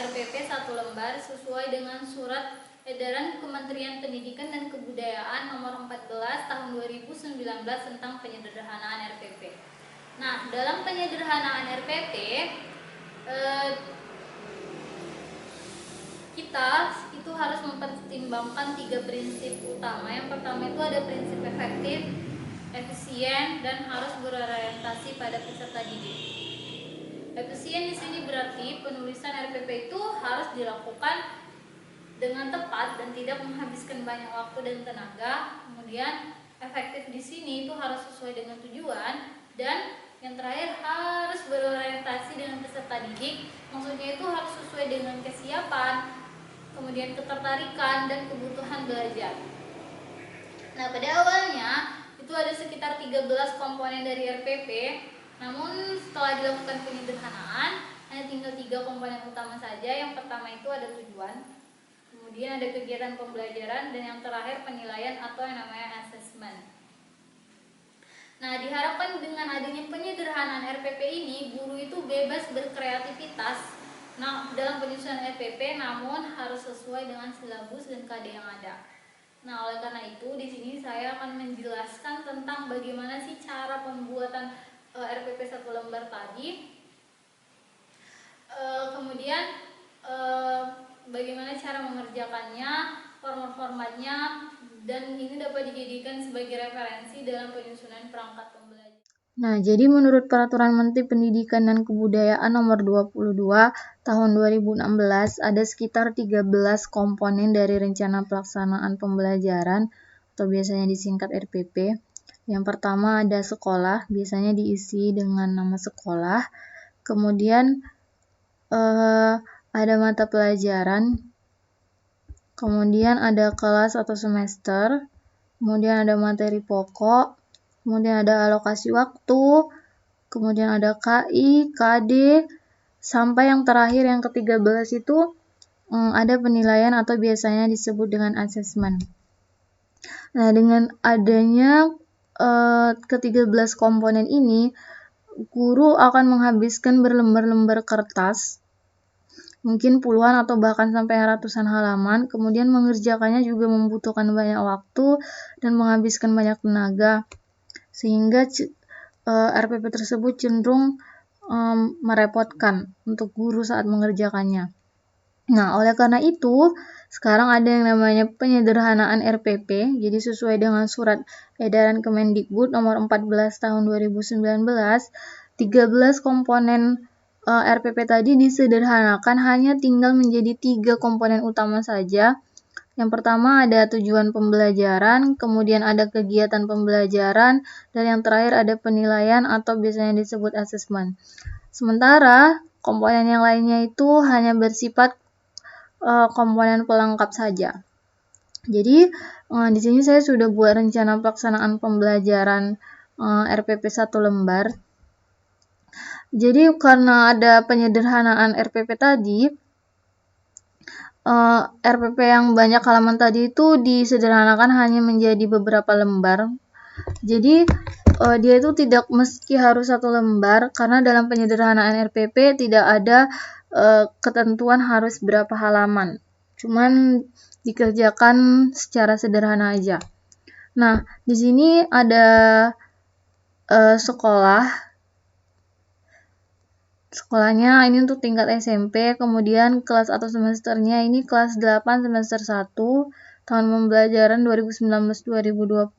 RPP 1 lembar sesuai dengan Surat Edaran Kementerian Pendidikan dan Kebudayaan nomor 14 tahun 2019 tentang penyederhanaan RPP. Nah, dalam penyederhanaan RPP kita itu harus mempertimbangkan 3 prinsip utama. Yang pertama itu ada prinsip efektif, efisien, dan harus berorientasi pada peserta didik. Efisien di sini berarti penulisan RPP itu harus dilakukan dengan tepat dan tidak menghabiskan banyak waktu dan tenaga. Kemudian efektif di sini itu harus sesuai dengan tujuan, dan yang terakhir harus berorientasi dengan peserta didik. Maksudnya itu harus sesuai dengan kesiapan, kemudian ketertarikan dan kebutuhan belajar. Nah, pada awalnya itu ada sekitar 13 komponen dari RPP. Namun setelah dilakukan penyederhanaan, hanya tinggal 3 komponen utama saja. Yang pertama itu ada tujuan, kemudian ada kegiatan pembelajaran, dan yang terakhir penilaian atau yang namanya assessment. Nah, diharapkan dengan adanya penyederhanaan RPP ini, guru itu bebas berkreativitas dalam penyusunan RPP, namun harus sesuai dengan silabus dan KD yang ada. Nah, oleh karena itu di sini saya akan menjelaskan tentang bagaimana sih cara pembuatan RPP 1 lembar tadi. Kemudian bagaimana cara mengerjakannya, formatnya, dan ini dapat dijadikan sebagai referensi dalam penyusunan perangkat pembelajaran. Nah, jadi menurut Peraturan Menteri Pendidikan dan Kebudayaan Nomor 22 Tahun 2016, ada sekitar 13 komponen dari Rencana Pelaksanaan Pembelajaran atau biasanya disingkat RPP. Yang pertama ada sekolah, biasanya diisi dengan nama sekolah. Kemudian ada mata pelajaran, kemudian ada kelas atau semester, kemudian ada materi pokok, kemudian ada alokasi waktu, kemudian ada KI, KD, sampai yang terakhir yang ke-13 itu ada penilaian atau biasanya disebut dengan assessment. Nah, dengan adanya ke-13 komponen ini, guru akan menghabiskan berlembar-lembar kertas, mungkin puluhan atau bahkan sampai ratusan halaman, kemudian mengerjakannya juga membutuhkan banyak waktu dan menghabiskan banyak tenaga, sehingga RPP tersebut cenderung merepotkan untuk guru saat mengerjakannya. Nah, oleh karena itu, sekarang ada yang namanya penyederhanaan RPP, jadi sesuai dengan Surat Edaran Kemendikbud nomor 14 tahun 2019, 13 komponen RPP tadi disederhanakan hanya tinggal menjadi 3 komponen utama saja. Yang pertama ada tujuan pembelajaran, kemudian ada kegiatan pembelajaran, dan yang terakhir ada penilaian atau biasanya disebut assessment. Sementara komponen yang lainnya itu hanya bersifat komponen pelengkap saja. Jadi di sini saya sudah buat rencana pelaksanaan pembelajaran RPP 1 lembar. Jadi karena ada penyederhanaan RPP tadi, RPP yang banyak halaman tadi itu disederhanakan hanya menjadi beberapa lembar. Jadi dia itu tidak meski harus 1 lembar, karena dalam penyederhanaan RPP tidak ada ketentuan harus berapa halaman. Cuman dikerjakan secara sederhana aja. Nah, di sini ada sekolah. Sekolahnya ini untuk tingkat SMP, kemudian kelas atau semesternya ini kelas 8 semester 1, tahun pembelajaran 2019-2020.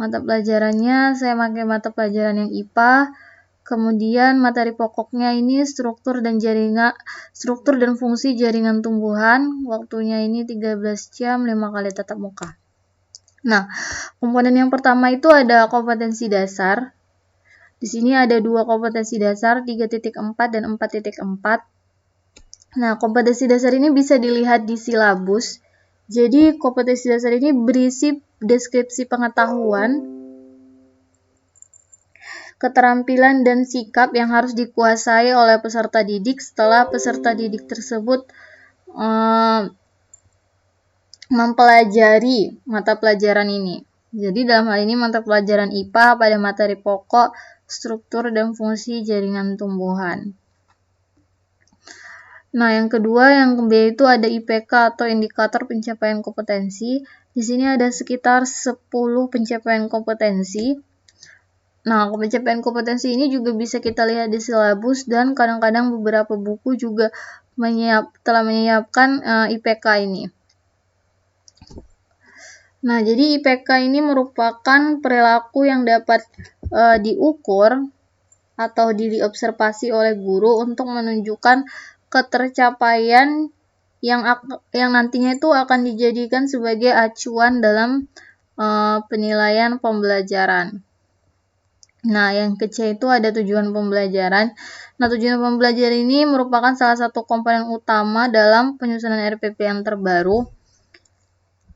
Mata pelajarannya saya pakai mata pelajaran yang IPA. Kemudian materi pokoknya ini struktur dan fungsi jaringan tumbuhan. Waktunya ini 13 jam 5 kali tatap muka. Nah, komponen yang pertama itu ada kompetensi dasar. Di sini ada 2 kompetensi dasar, 3.4 dan 4.4. Nah, kompetensi dasar ini bisa dilihat di silabus. Jadi, kompetensi dasar ini berisi deskripsi pengetahuan, keterampilan dan sikap yang harus dikuasai oleh peserta didik setelah peserta didik tersebut mempelajari mata pelajaran ini. Jadi dalam hal ini mata pelajaran IPA pada materi pokok, struktur dan fungsi jaringan tumbuhan. Nah, yang kedua, yang B itu ada IPK atau indikator pencapaian kompetensi. Di sini ada sekitar 10 pencapaian kompetensi. Nah, pencapaian kompetensi ini juga bisa kita lihat di silabus dan kadang-kadang beberapa buku juga telah menyiapkan IPK ini. Nah, jadi IPK ini merupakan perilaku yang dapat diukur atau diobservasi oleh guru untuk menunjukkan ketercapaian yang nantinya itu akan dijadikan sebagai acuan dalam penilaian pembelajaran. Nah, yang kecil itu ada tujuan pembelajaran. Nah, tujuan pembelajaran ini merupakan salah satu komponen utama dalam penyusunan RPP yang terbaru.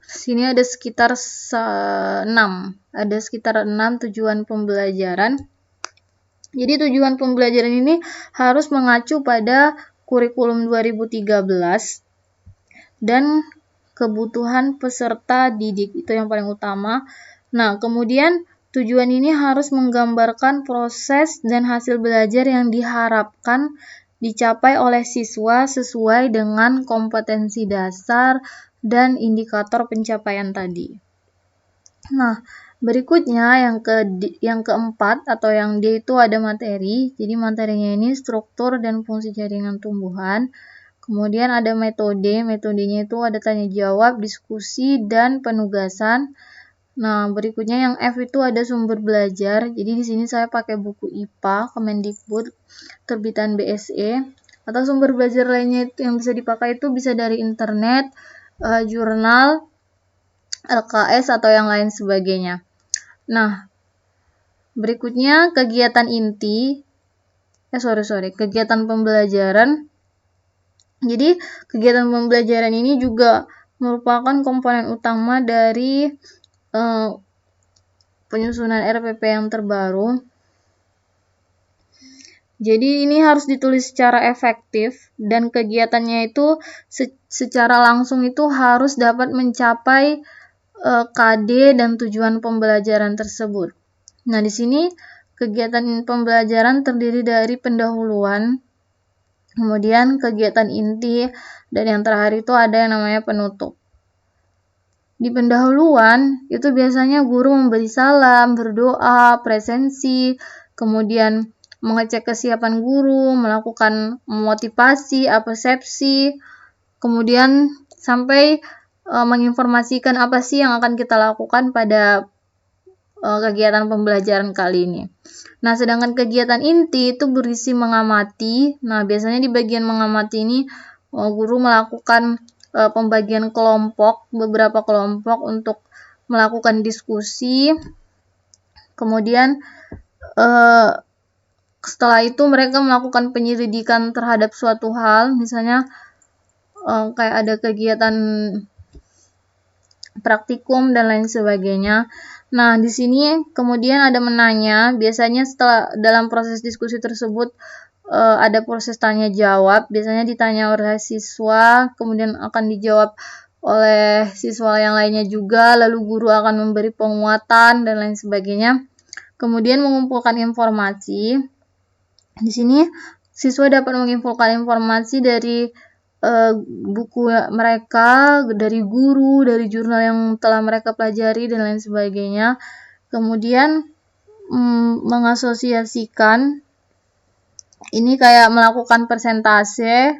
Sini ada sekitar 6 tujuan pembelajaran. Jadi tujuan pembelajaran ini harus mengacu pada kurikulum 2013 dan kebutuhan peserta didik, itu yang paling utama. Nah, kemudian tujuan ini harus menggambarkan proses dan hasil belajar yang diharapkan dicapai oleh siswa sesuai dengan kompetensi dasar dan indikator pencapaian tadi. Nah, berikutnya yang keempat atau yang D itu ada materi. Jadi materinya ini struktur dan fungsi jaringan tumbuhan. Kemudian ada metode. Metodenya itu ada tanya jawab, diskusi, dan penugasan. Nah, berikutnya yang F itu ada sumber belajar. Jadi di sini saya pakai buku IPA Kemendikbud terbitan BSE. Atau sumber belajar lainnya itu yang bisa dipakai itu bisa dari internet, jurnal, LKS atau yang lain sebagainya. Nah, berikutnya kegiatan inti. Kegiatan pembelajaran. Jadi, kegiatan pembelajaran ini juga merupakan komponen utama dari penyusunan RPP yang terbaru. Jadi ini harus ditulis secara efektif dan kegiatannya itu secara langsung itu harus dapat mencapai KD dan tujuan pembelajaran tersebut. Nah, di sini kegiatan pembelajaran terdiri dari pendahuluan, kemudian kegiatan inti, dan yang terakhir itu ada yang namanya penutup. Di pendahuluan, itu biasanya guru memberi salam, berdoa, presensi, kemudian mengecek kesiapan guru, melakukan motivasi, persepsi, kemudian sampai menginformasikan apa sih yang akan kita lakukan pada kegiatan pembelajaran kali ini. Nah, sedangkan kegiatan inti itu berisi mengamati. Nah, biasanya di bagian mengamati ini guru melakukan pembagian beberapa kelompok untuk melakukan diskusi. Kemudian setelah itu mereka melakukan penyelidikan terhadap suatu hal, misalnya kayak ada kegiatan praktikum dan lain sebagainya. Nah, di sini kemudian ada menanya. Biasanya setelah dalam proses diskusi tersebut ada proses tanya jawab, biasanya ditanya oleh siswa, kemudian akan dijawab oleh siswa yang lainnya juga, lalu guru akan memberi penguatan dan lain sebagainya. Kemudian mengumpulkan informasi. Di sini siswa dapat mengumpulkan informasi dari buku mereka, dari guru, dari jurnal yang telah mereka pelajari dan lain sebagainya. Kemudian mengasosiasikan, ini kayak melakukan persentase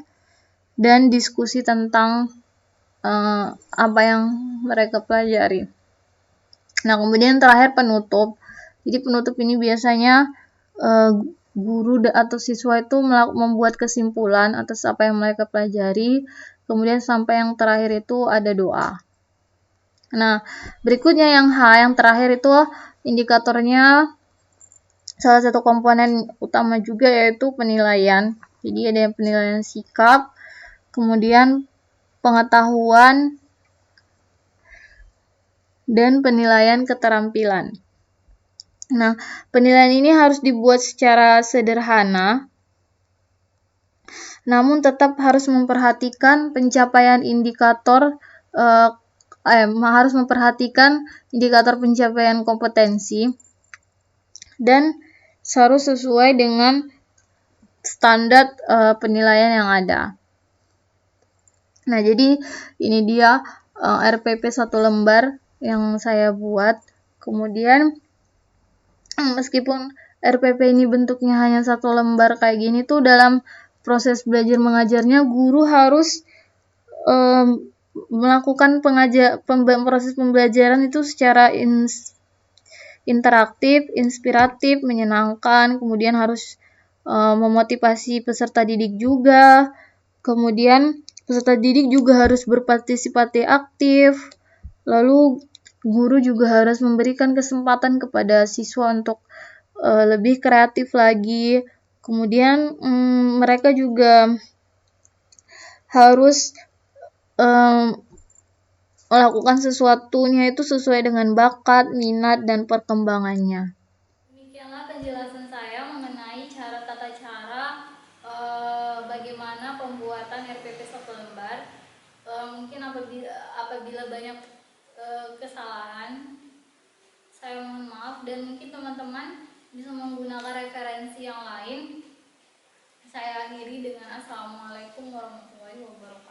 dan diskusi tentang apa yang mereka pelajari. Nah, kemudian terakhir penutup. Jadi penutup ini biasanya guru atau siswa itu membuat kesimpulan atas apa yang mereka pelajari. Kemudian sampai yang terakhir itu ada doa. Nah, berikutnya yang H, yang terakhir itu indikatornya salah satu komponen utama juga yaitu penilaian. Jadi ada penilaian sikap, kemudian pengetahuan, dan penilaian keterampilan. Nah, penilaian ini harus dibuat secara sederhana, namun tetap harus memperhatikan pencapaian indikator harus memperhatikan indikator pencapaian kompetensi dan harus sesuai dengan standar penilaian yang ada. Nah, jadi ini dia RPP 1 lembar yang saya buat. Kemudian meskipun RPP ini bentuknya hanya 1 lembar kayak gini tuh, dalam proses belajar mengajarnya guru harus melakukan proses pembelajaran itu secara interaktif, inspiratif, menyenangkan, kemudian harus memotivasi peserta didik juga. Kemudian peserta didik juga harus berpartisipasi aktif. Lalu guru juga harus memberikan kesempatan kepada siswa untuk lebih kreatif lagi. Kemudian mereka juga harus melakukan sesuatunya itu sesuai dengan bakat, minat, dan perkembangannya. Demikianlah penjelasan saya mengenai tata cara bagaimana pembuatan RPP 1 lembar. Mungkin apabila banyak kesalahan, saya mohon maaf, dan mungkin teman-teman bisa menggunakan referensi yang lain. Saya akhiri dengan Assalamualaikum warahmatullahi wabarakatuh.